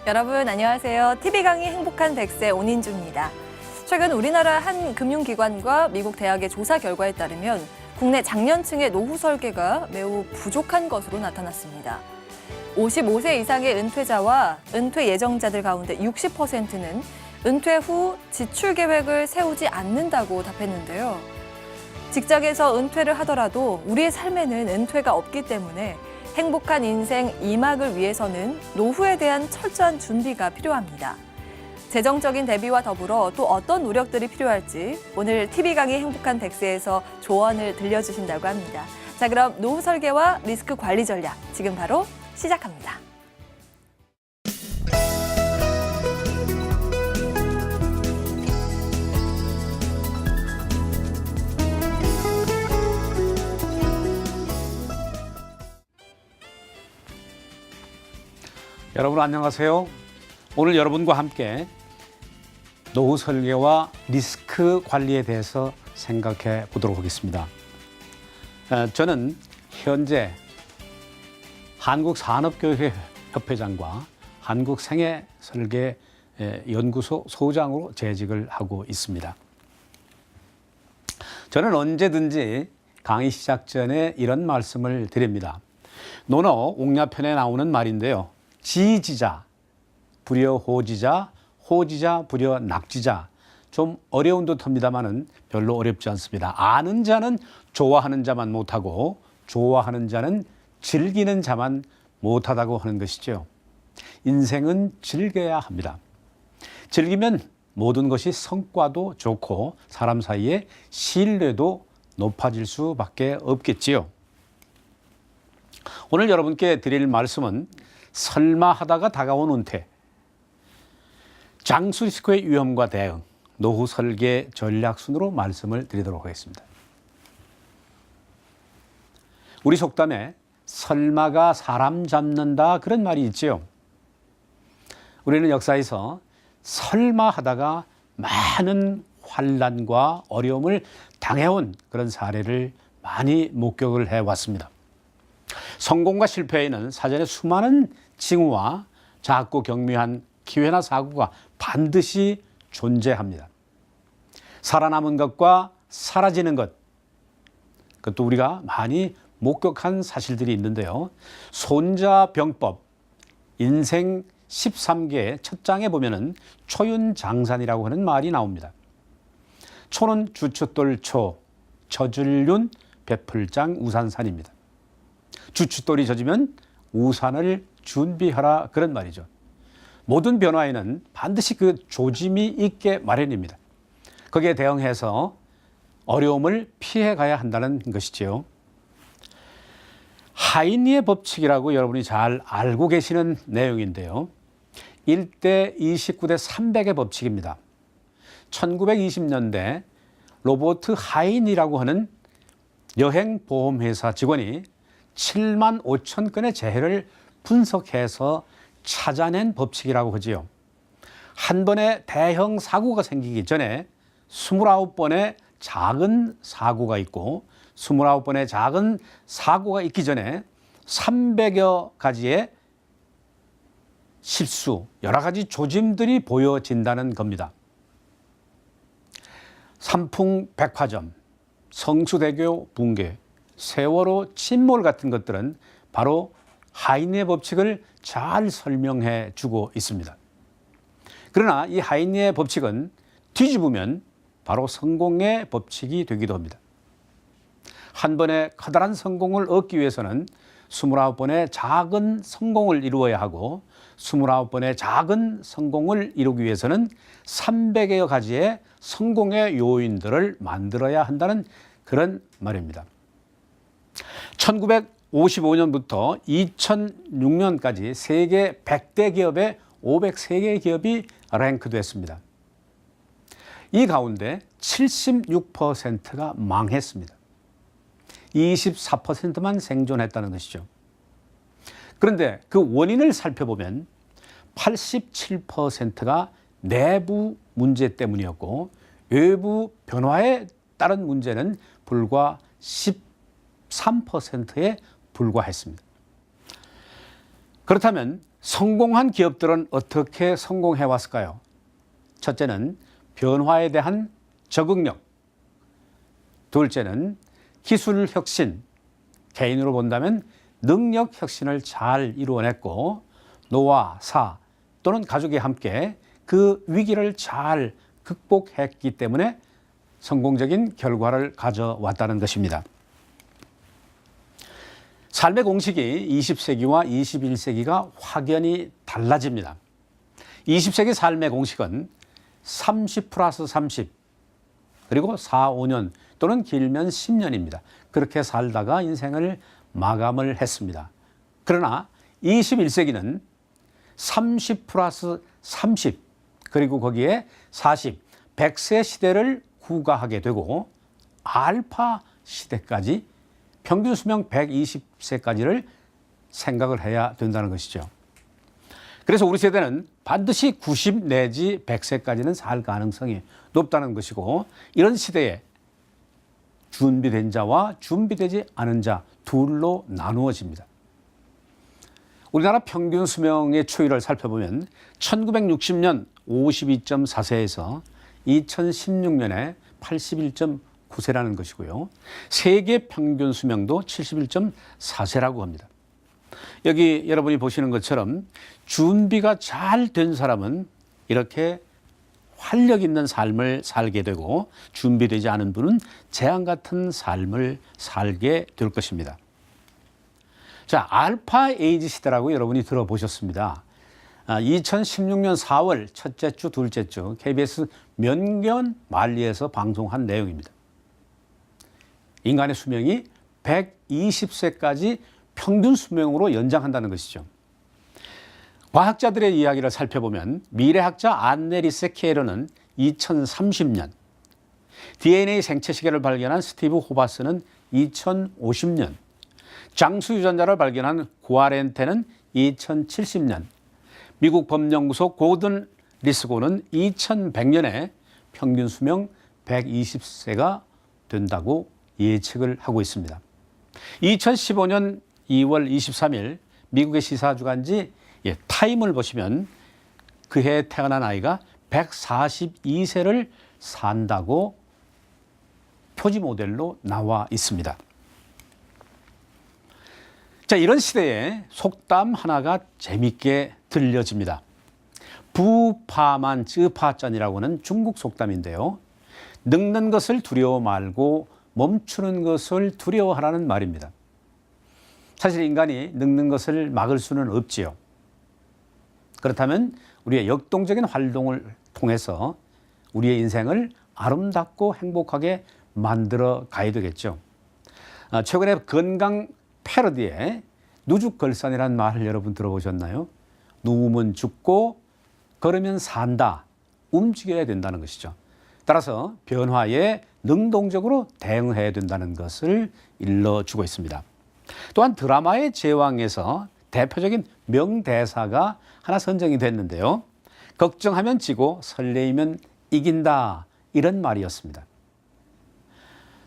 여러분 안녕하세요. TV 강의 행복한 100세 온인주입니다. 최근 우리나라 한 금융기관과 미국 대학의 조사 결과에 따르면 국내 장년층의 노후 설계가 매우 부족한 것으로 나타났습니다. 55세 이상의 은퇴자와 은퇴 예정자들 가운데 60%는 은퇴 후 지출 계획을 세우지 않는다고 답했는데요. 직장에서 은퇴를 하더라도 우리의 삶에는 은퇴가 없기 때문에 행복한 인생 2막을 위해서는 노후에 대한 철저한 준비가 필요합니다. 재정적인 대비와 더불어 또 어떤 노력들이 필요할지 오늘 TV 강의 행복한 100세에서 조언을 들려주신다고 합니다. 자, 그럼 노후 설계와 리스크 관리 전략 지금 바로 시작합니다. 여러분 안녕하세요. 오늘 여러분과 함께 노후 설계와 리스크 관리에 대해서 생각해 보도록 하겠습니다. 저는 현재 한국산업교육협회장과 한국생애설계연구소 소장으로 재직을 하고 있습니다. 저는 언제든지 강의 시작 전에 이런 말씀을 드립니다. 논어 옥냐편에 나오는 말인데요. 지지자, 불여 호지자, 호지자, 불여 낙지자. 좀 어려운 듯합니다만은 별로 어렵지 않습니다. 아는 자는 좋아하는 자만 못하고 좋아하는 자는 즐기는 자만 못하다고 하는 것이죠. 인생은 즐겨야 합니다. 즐기면 모든 것이 성과도 좋고 사람 사이에 신뢰도 높아질 수밖에 없겠지요. 오늘 여러분께 드릴 말씀은 설마 하다가 다가온 은퇴, 장수 리스크의 위험과 대응, 노후 설계 전략 순으로 말씀을 드리도록 하겠습니다. 우리 속담에 설마가 사람 잡는다 그런 말이 있지요. 우리는 역사에서 설마 하다가 많은 환난과 어려움을 당해온 그런 사례를 많이 목격을 해왔습니다. 성공과 실패에는 사전에 수많은 징후와 작고 경미한 기회나 사고가 반드시 존재합니다. 살아남은 것과 사라지는 것, 그것도 우리가 많이 목격한 사실들이 있는데요. 손자병법, 인생 13개 첫 장에 보면은 초윤장산이라고 하는 말이 나옵니다. 초는 주춧돌초, 젖을륜, 베풀장, 우산산입니다. 주춧돌이 젖으면 우산을 준비하라 그런 말이죠. 모든 변화에는 반드시 그 조짐이 있게 마련입니다. 거기에 대응해서 어려움을 피해가야 한다는 것이지요. 하인리의 법칙이라고 여러분이 잘 알고 계시는 내용인데요. 1대 29대 300의 법칙입니다. 1920년대 로버트 하인이라고 하는 여행보험회사 직원이 7만 5천 건의 재해를 분석해서 찾아낸 법칙이라고 하지요. 한 번의 대형 사고가 생기기 전에 29번의 작은 사고가 있고 29번의 작은 사고가 있기 전에 300여 가지의 실수, 여러 가지 조짐들이 보여진다는 겁니다. 삼풍백화점, 성수대교 붕괴, 세월호 침몰 같은 것들은 바로 하인리의 법칙을 잘 설명해 주고 있습니다. 그러나 이 하인리의 법칙은 뒤집으면 바로 성공의 법칙이 되기도 합니다. 한 번의 커다란 성공을 얻기 위해서는 29번의 작은 성공을 이루어야 하고 29번의 작은 성공을 이루기 위해서는 300여 가지의 성공의 요인들을 만들어야 한다는 그런 말입니다. 1955년부터 2006년까지 세계 100대 기업의 503개 기업이 랭크됐습니다. 이 가운데 76%가 망했습니다. 24%만 생존했다는 것이죠. 그런데 그 원인을 살펴보면 87%가 내부 문제 때문이었고 외부 변화에 따른 문제는 불과 13%에 불과했습니다. 그렇다면 성공한 기업들은 어떻게 성공해 왔을까요? 첫째는 변화에 대한 적응력, 둘째는 기술 혁신, 개인으로 본다면 능력 혁신을 잘 이루어냈고 노와 사 또는 가족이 함께 그 위기를 잘 극복했기 때문에 성공적인 결과를 가져왔다는 것입니다. 삶의 공식이 20세기와 21세기가 확연히 달라집니다. 20세기 삶의 공식은 30+30 그리고 4, 5년 또는 길면 10년입니다. 그렇게 살다가 인생을 마감을 했습니다. 그러나 21세기는 30+30 그리고 거기에 40, 100세 시대를 구가하게 되고 알파 시대까지 평균 수명 120세까지를 생각을 해야 된다는 것이죠. 그래서 우리 세대는 반드시 90 내지 100세까지는 살 가능성이 높다는 것이고 이런 시대에 준비된 자와 준비되지 않은 자 둘로 나누어집니다. 우리나라 평균 수명의 추이를 살펴보면 1960년 52.4세에서 2016년에 81.9세라는 것이고요. 세계 평균 수명도 71.4세라고 합니다. 여기 여러분이 보시는 것처럼 준비가 잘 된 사람은 이렇게 활력 있는 삶을 살게 되고 준비되지 않은 분은 재앙 같은 삶을 살게 될 것입니다. 자, 알파 에이지 시대라고 여러분이 들어보셨습니다. 2016년 4월 첫째 주, 둘째 주 KBS 명견 만리에서 방송한 내용입니다. 인간의 수명이 120세까지 평균 수명으로 연장한다는 것이죠. 과학자들의 이야기를 살펴보면 미래학자 안네리세 케이러는 2030년, DNA 생체 시계를 발견한 스티브 호바스는 2050년, 장수 유전자를 발견한 구아렌테는 2070년, 미국 법연구소 고든 리스고는 2100년에 평균 수명 120세가 된다고 예측을 하고 있습니다. 2015년 2월 23일 미국의 시사주간지 타임을 보시면 그해 태어난 아이가 142세를 산다고 표지 모델로 나와 있습니다. 자, 이런 시대에 속담 하나가 재밌게 들려집니다. 부파만 쯔파짠이라고 하는 중국 속담인데요. 늙는 것을 두려워 말고 멈추는 것을 두려워하라는 말입니다. 사실 인간이 늙는 것을 막을 수는 없지요. 그렇다면 우리의 역동적인 활동을 통해서 우리의 인생을 아름답고 행복하게 만들어 가야 되겠죠. 최근에 건강 패러디에 누죽걸산이라는 말을 여러분 들어보셨나요? 누우면 죽고 걸으면 산다. 움직여야 된다는 것이죠. 따라서 변화에 능동적으로 대응해야 된다는 것을 일러주고 있습니다. 또한 드라마의 제왕에서 대표적인 명대사가 하나 선정이 됐는데요. 걱정하면 지고 설레이면 이긴다. 이런 말이었습니다.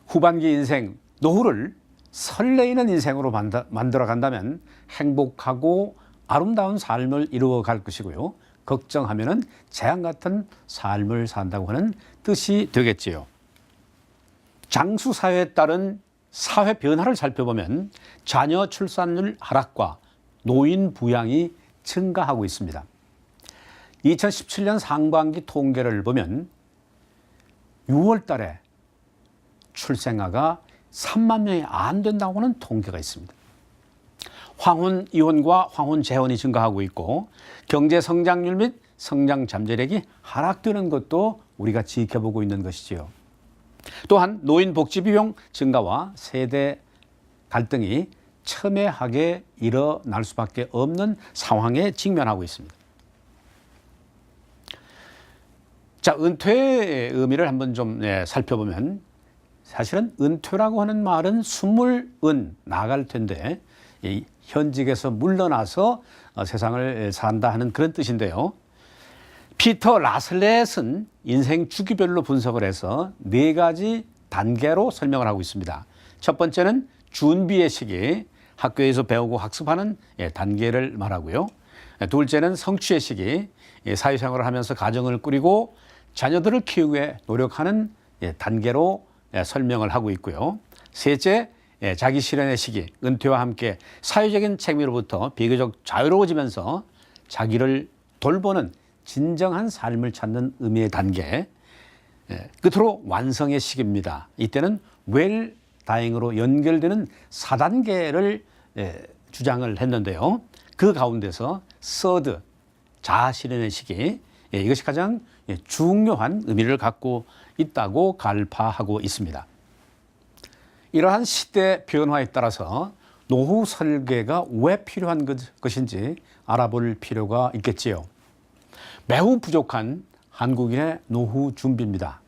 후반기 인생, 노후를 설레이는 인생으로 만들어 간다면 행복하고 아름다운 삶을 이루어 갈 것이고요. 걱정하면은 재앙 같은 삶을 산다고 하는 뜻이 되겠지요. 장수 사회에 따른 사회 변화를 살펴보면 자녀 출산율 하락과 노인 부양이 증가하고 있습니다. 2017년 상반기 통계를 보면 6월 달에 출생아가 3만 명이 안 된다고 하는 통계가 있습니다. 황혼 이혼과 황혼 재혼이 증가하고 있고 경제 성장률 및 성장 잠재력이 하락되는 것도 우리가 지켜보고 있는 것이지요. 또한 노인 복지 비용 증가와 세대 갈등이 첨예하게 일어날 수밖에 없는 상황에 직면하고 있습니다. 자, 은퇴의 의미를 한번 좀 살펴보면 사실은 은퇴라고 하는 말은 스물은 나갈 텐데 현직에서 물러나서 세상을 산다 하는 그런 뜻인데요. 피터 라슬렛은 인생 주기별로 분석을 해서 4가지 단계로 설명을 하고 있습니다. 첫 번째는 준비의 시기, 학교에서 배우고 학습하는 단계를 말하고요. 둘째는 성취의 시기, 사회생활을 하면서 가정을 꾸리고 자녀들을 키우기 위해 노력하는 단계로 설명을 하고 있고요. 셋째, 자기 실현의 시기, 은퇴와 함께 사회적인 책임으로부터 비교적 자유로워지면서 자기를 돌보는 진정한 삶을 찾는 의미의 단계. 끝으로 완성의 시기입니다. 이때는 웰다잉으로 연결되는 4단계를 주장을 했는데요. 그 가운데서 서드, 자아실현의 시기, 이것이 가장 중요한 의미를 갖고 있다고 갈파하고 있습니다. 이러한 시대 변화에 따라서 노후 설계가 왜 필요한 것인지 알아볼 필요가 있겠지요. 매우 부족한 한국인의 노후 준비입니다.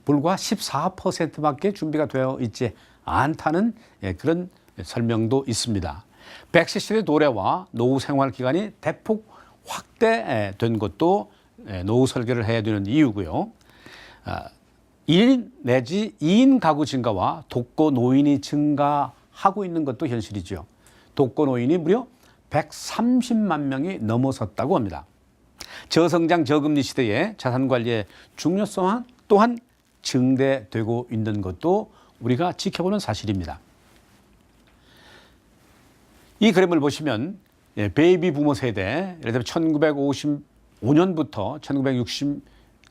불과 14%밖에 준비가 되어 있지 않다는 그런 설명도 있습니다. 100세 도래와 노후 생활 기간이 대폭 확대된 것도 노후 설계를 해야 되는 이유고요. 1인 내지 2인 가구 증가와 독거 노인이 증가하고 있는 것도 현실이죠. 독거 노인이 무려 130만 명이 넘어섰다고 합니다. 저성장 저금리 시대에 자산 관리의 중요성 또한 증대되고 있는 것도 우리가 지켜보는 사실입니다. 이 그림을 보시면 베이비 부모 세대, 예를 들면 1955년부터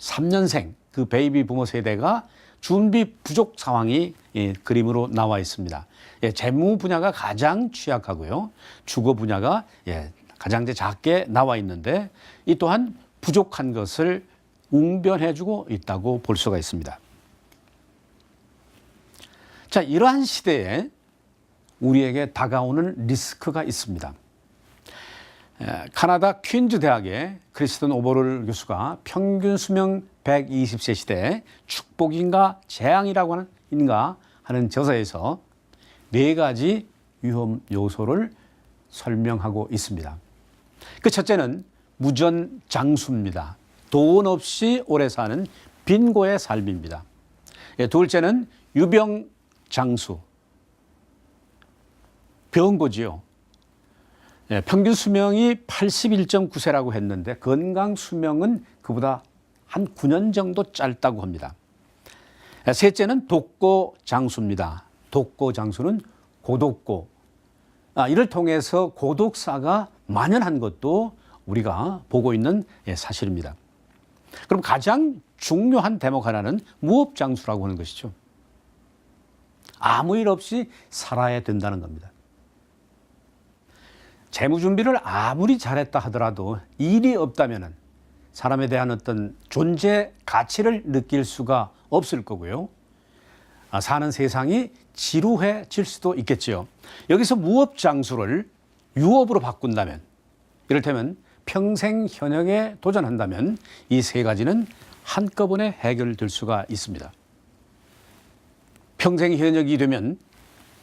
1963년생 그 베이비 부모 세대가 준비 부족 상황이 그림으로 나와 있습니다. 재무 분야가 가장 취약하고요. 주거 분야가 가장 작게 나와 있는데 이 또한 부족한 것을 웅변해주고 있다고 볼 수가 있습니다. 자, 이러한 시대에 우리에게 다가오는 리스크가 있습니다. 카나다 퀸즈 대학의 크리스턴 오버롤 교수가 평균 수명 120세 시대에 축복인가 재앙이라고 하는 저서에서 4가지 위험 요소를 설명하고 있습니다. 그 첫째는 무전장수입니다. 돈 없이 오래 사는 빈곤의 삶입니다. 둘째는 유병장수, 병고지요. 평균 수명이 81.9세라고 했는데 건강 수명은 그보다 한 9년 정도 짧다고 합니다. 셋째는 독고장수입니다. 독고장수는 고독고. 이를 통해서 고독사가 만연한 것도 우리가 보고 있는 사실입니다. 그럼 가장 중요한 대목 하나는 무업장수라고 하는 것이죠. 아무 일 없이 살아야 된다는 겁니다. 재무 준비를 아무리 잘했다 하더라도 일이 없다면 사람에 대한 어떤 존재 가치를 느낄 수가 없을 거고요. 사는 세상이 지루해질 수도 있겠지요. 여기서 무업장수를 유업으로 바꾼다면, 이를테면 평생 현역에 도전한다면 이 3가지는 한꺼번에 해결될 수가 있습니다. 평생 현역이 되면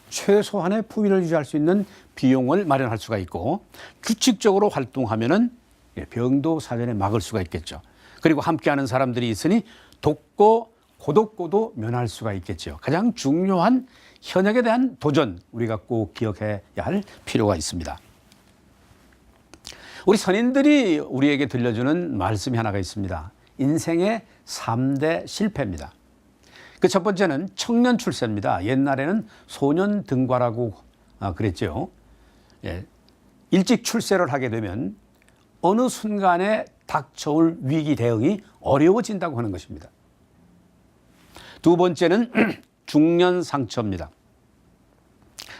최소한의 품위를 유지할 수 있는 비용을 마련할 수가 있고 규칙적으로 활동하면은 병도 사전에 막을 수가 있겠죠. 그리고 함께하는 사람들이 있으니 독고, 고독고도 면할 수가 있겠죠. 가장 중요한 현역에 대한 도전 우리가 꼭 기억해야 할 필요가 있습니다. 우리 선인들이 우리에게 들려주는 말씀이 하나가 있습니다. 인생의 3대 실패입니다. 그 첫 번째는 청년 출세입니다. 옛날에는 소년 등과라고 그랬죠. 일찍 출세를 하게 되면 어느 순간에 닥쳐올 위기 대응이 어려워진다고 하는 것입니다. 두 번째는 중년 상처입니다.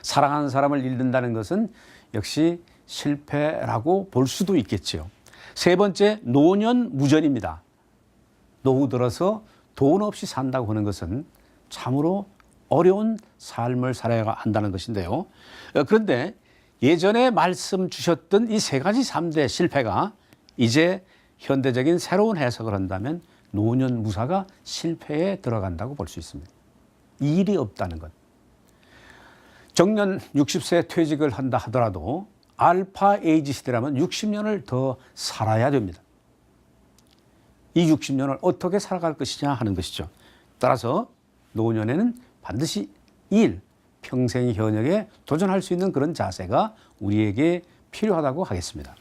사랑하는 사람을 잃는다는 것은 역시 실패라고 볼 수도 있겠죠. 세 번째, 노년 무전입니다. 노후 들어서 돈 없이 산다고 하는 것은 참으로 어려운 삶을 살아야 한다는 것인데요. 그런데 예전에 말씀 주셨던 이 3가지 3대 실패가 이제 현대적인 새로운 해석을 한다면 노년 무사가 실패에 들어간다고 볼 수 있습니다. 일이 없다는 것. 정년 60세 퇴직을 한다 하더라도 알파 에이지 시대라면 60년을 더 살아야 됩니다. 이 60년을 어떻게 살아갈 것이냐 하는 것이죠. 따라서 노년에는 반드시 평생 현역에 도전할 수 있는 그런 자세가 우리에게 필요하다고 하겠습니다.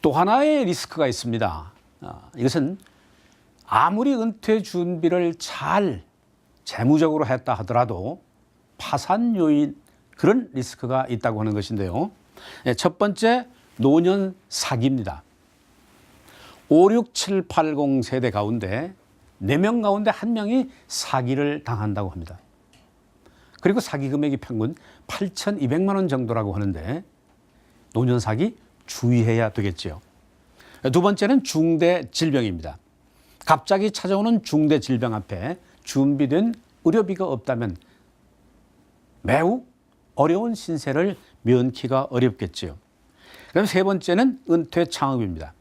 또 하나의 리스크가 있습니다. 이것은 아무리 은퇴 준비를 잘 재무적으로 했다 하더라도 파산 요인 그런 리스크가 있다고 하는 것인데요. 첫 번째, 노년 사기입니다. 5, 6, 7, 80 세대 가운데 4명 가운데 1명이 사기를 당한다고 합니다. 그리고 사기 금액이 평균 8,200만 원 정도라고 하는데 노년 사기 주의해야 되겠죠. 두 번째는 중대 질병입니다. 갑자기 찾아오는 중대 질병 앞에 준비된 의료비가 없다면 매우 어려운 신세를 면키가 어렵겠지요. 그럼 세 번째는 은퇴 창업입니다.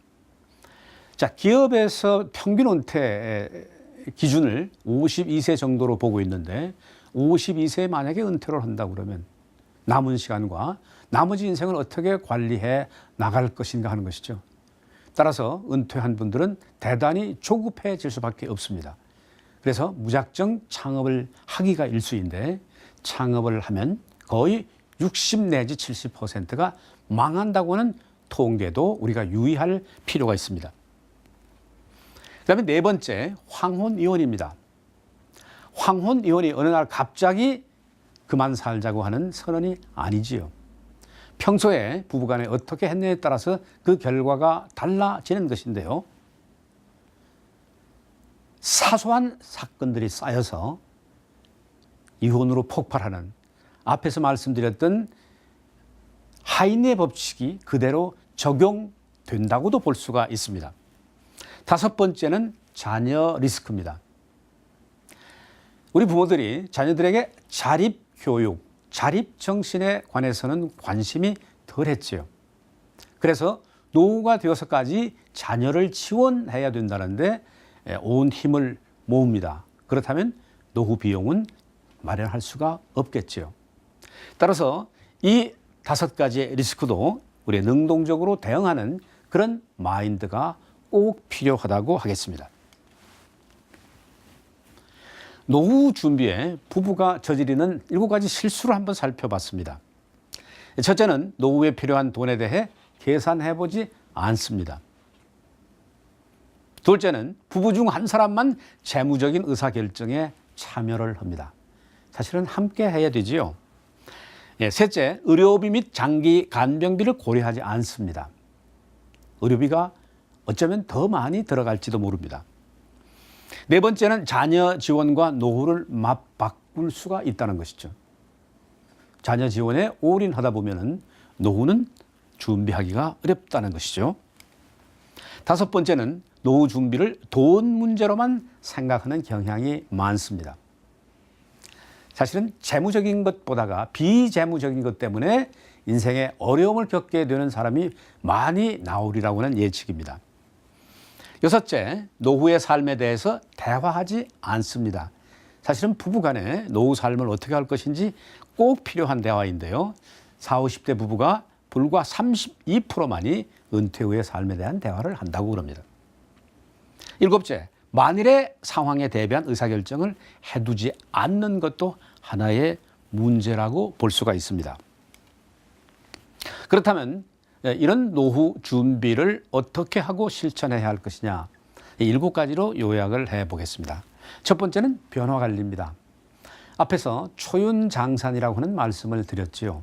자, 기업에서 평균 은퇴 기준을 52세 정도로 보고 있는데 52세에 만약에 은퇴를 한다고 그러면 남은 시간과 나머지 인생을 어떻게 관리해 나갈 것인가 하는 것이죠. 따라서 은퇴한 분들은 대단히 조급해질 수밖에 없습니다. 그래서 무작정 창업을 하기가 일쑤인데 창업을 하면 거의 60 내지 70%가 망한다고 하는 통계도 우리가 유의할 필요가 있습니다. 그다음에 네 번째, 황혼이혼입니다. 황혼이혼이 어느 날 갑자기 그만 살자고 하는 선언이 아니지요. 평소에 부부간에 어떻게 했느냐에 따라서 그 결과가 달라지는 것인데요. 사소한 사건들이 쌓여서 이혼으로 폭발하는 앞에서 말씀드렸던 하인의 법칙이 그대로 적용된다고도 볼 수가 있습니다. 다섯 번째는 자녀 리스크입니다. 우리 부모들이 자녀들에게 자립교육, 자립정신에 관해서는 관심이 덜했지요. 그래서 노후가 되어서까지 자녀를 지원해야 된다는데 온 힘을 모읍니다. 그렇다면 노후 비용은 마련할 수가 없겠지요. 따라서 이 5가지의 리스크도 우리 능동적으로 대응하는 그런 마인드가 꼭 필요하다고 하겠습니다. 노후 준비에 부부가 저지르는 7가지 실수를 한번 살펴봤습니다. 첫째는 노후에 필요한 돈에 대해 계산해보지 않습니다. 둘째는 부부 중 한 사람만 재무적인 의사결정에 참여를 합니다. 사실은 함께 해야 되지요. 셋째, 의료비 및 장기 간병비를 고려하지 않습니다. 의료비가 어쩌면 더 많이 들어갈지도 모릅니다. 네 번째는 자녀 지원과 노후를 맞바꿀 수가 있다는 것이죠. 자녀 지원에 올인하다 보면 노후는 준비하기가 어렵다는 것이죠. 다섯 번째는 노후 준비를 돈 문제로만 생각하는 경향이 많습니다. 사실은 재무적인 것보다가 비재무적인 것 때문에 인생에 어려움을 겪게 되는 사람이 많이 나오리라고 하는 예측입니다. 여섯째, 노후의 삶에 대해서 대화하지 않습니다. 사실은 부부간에 노후 삶을 어떻게 할 것인지 꼭 필요한 대화인데요. 40, 50대 부부가 불과 32%만이 은퇴 후의 삶에 대한 대화를 한다고 그럽니다. 일곱째, 만일의 상황에 대비한 의사결정을 해두지 않는 것도 하나의 문제라고 볼 수가 있습니다. 그렇다면 이런 노후 준비를 어떻게 하고 실천해야 할 것이냐, 7가지로 요약을 해보겠습니다. 첫 번째는 변화관리입니다. 앞에서 초윤장산이라고 하는 말씀을 드렸지요.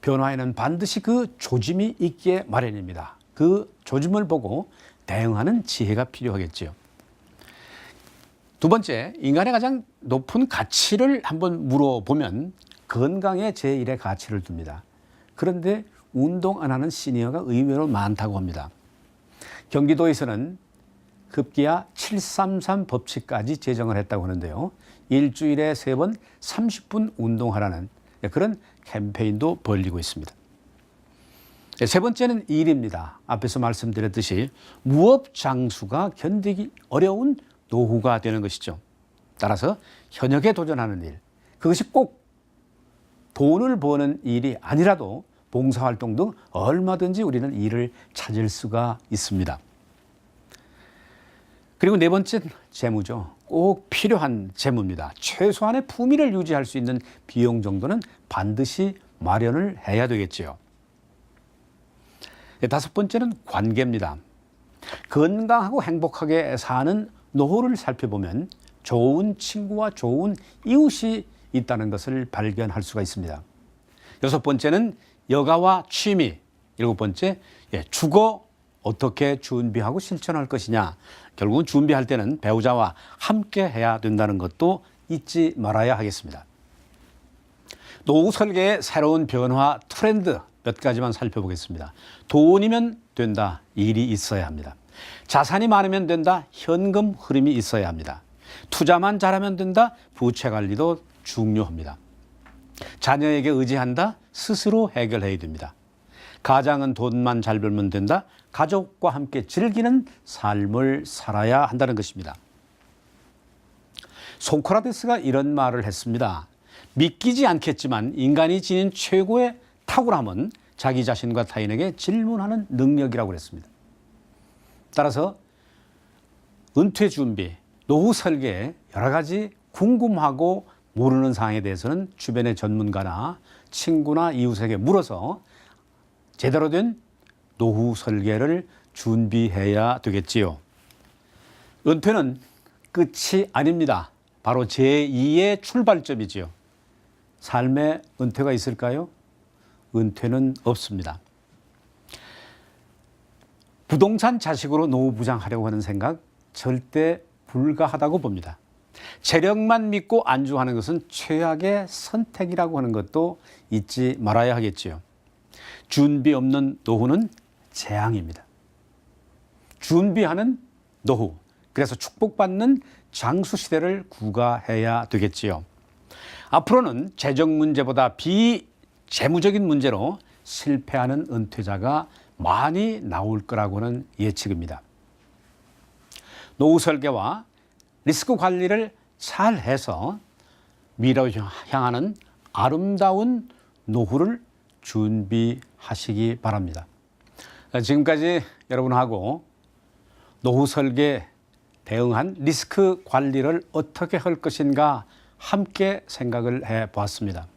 변화에는 반드시 그 조짐이 있기에 마련입니다. 그 조짐을 보고 대응하는 지혜가 필요하겠지요. 두 번째, 인간의 가장 높은 가치를 한번 물어보면 건강에 제1의 가치를 둡니다. 그런데 운동 안 하는 시니어가 의외로 많다고 합니다. 경기도에서는 급기야 733 법칙까지 제정을 했다고 하는데요. 일주일에 3번 30분 운동하라는 그런 캠페인도 벌이고 있습니다. 세 번째는 일입니다. 앞에서 말씀드렸듯이 무업 장수가 견디기 어려운 노후가 되는 것이죠. 따라서 현역에 도전하는 일, 그것이 꼭 돈을 버는 일이 아니라도 봉사활동 등 얼마든지 우리는 일을 찾을 수가 있습니다. 그리고 네 번째는 재무죠. 꼭 필요한 재무입니다. 최소한의 품위를 유지할 수 있는 비용 정도는 반드시 마련을 해야 되겠지요. 다섯 번째는 관계입니다. 건강하고 행복하게 사는 노후를 살펴보면 좋은 친구와 좋은 이웃이 있다는 것을 발견할 수가 있습니다. 여섯 번째는 여가와 취미. 일곱 번째, 주거 어떻게 준비하고 실천할 것이냐. 결국은 준비할 때는 배우자와 함께 해야 된다는 것도 잊지 말아야 하겠습니다. 노후 설계의 새로운 변화 트렌드 몇 가지만 살펴보겠습니다. 돈이면 된다. 일이 있어야 합니다. 자산이 많으면 된다. 현금 흐름이 있어야 합니다. 투자만 잘하면 된다. 부채 관리도 중요합니다. 자녀에게 의지한다. 스스로 해결해야 됩니다. 가장은 돈만 잘 벌면 된다. 가족과 함께 즐기는 삶을 살아야 한다는 것입니다. 소크라테스가 이런 말을 했습니다. 믿기지 않겠지만 인간이 지닌 최고의 탁월함은 자기 자신과 타인에게 질문하는 능력이라고 그랬습니다. 따라서 은퇴 준비, 노후 설계에 여러 가지 궁금하고 모르는 사항에 대해서는 주변의 전문가나 친구나 이웃에게 물어서 제대로 된 노후 설계를 준비해야 되겠지요. 은퇴는 끝이 아닙니다. 바로 제2의 출발점이지요. 삶에 은퇴가 있을까요? 은퇴는 없습니다. 부동산 자식으로 노후 부장하려고 하는 생각 절대 불가하다고 봅니다. 재력만 믿고 안주하는 것은 최악의 선택이라고 하는 것도 잊지 말아야 하겠지요. 준비 없는 노후는 재앙입니다. 준비하는 노후, 그래서 축복받는 장수 시대를 구가해야 되겠지요. 앞으로는 재정 문제보다 비재무적인 문제로 실패하는 은퇴자가 많이 나올 거라고는 예측입니다. 노후 설계와 리스크 관리를 잘 해서 미래로 향하는 아름다운 노후를 준비하시기 바랍니다. 지금까지 여러분하고 노후 설계 대응한 리스크 관리를 어떻게 할 것인가 함께 생각을 해 보았습니다.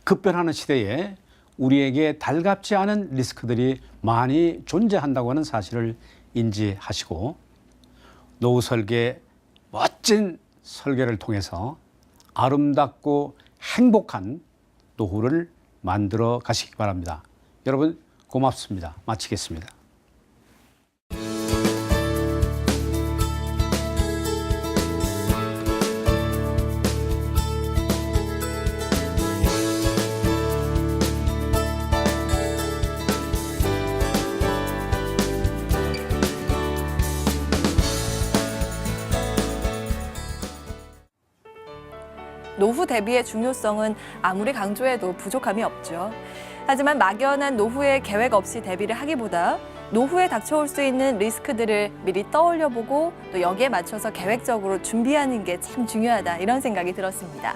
급변하는 시대에 우리에게 달갑지 않은 리스크들이 많이 존재한다고 하는 사실을 인지하시고 노후 설계 멋진 설계를 통해서 아름답고 행복한 노후를 만들어 가시기 바랍니다. 여러분 고맙습니다. 마치겠습니다. 노후 대비의 중요성은 아무리 강조해도 부족함이 없죠. 하지만 막연한 노후에 계획 없이 대비를 하기보다 노후에 닥쳐올 수 있는 리스크들을 미리 떠올려보고 또 여기에 맞춰서 계획적으로 준비하는 게 참 중요하다 이런 생각이 들었습니다.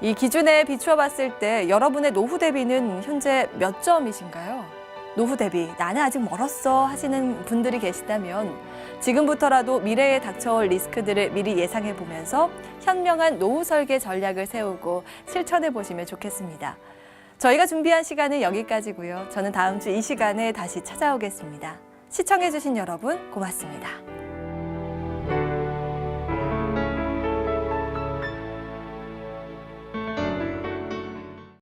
이 기준에 비추어 봤을 때 여러분의 노후 대비는 현재 몇 점이신가요? 노후 대비, 나는 아직 멀었어 하시는 분들이 계시다면 지금부터라도 미래에 닥쳐올 리스크들을 미리 예상해 보면서 현명한 노후 설계 전략을 세우고 실천해 보시면 좋겠습니다. 저희가 준비한 시간은 여기까지고요. 저는 다음 주 이 시간에 다시 찾아오겠습니다. 시청해 주신 여러분 고맙습니다.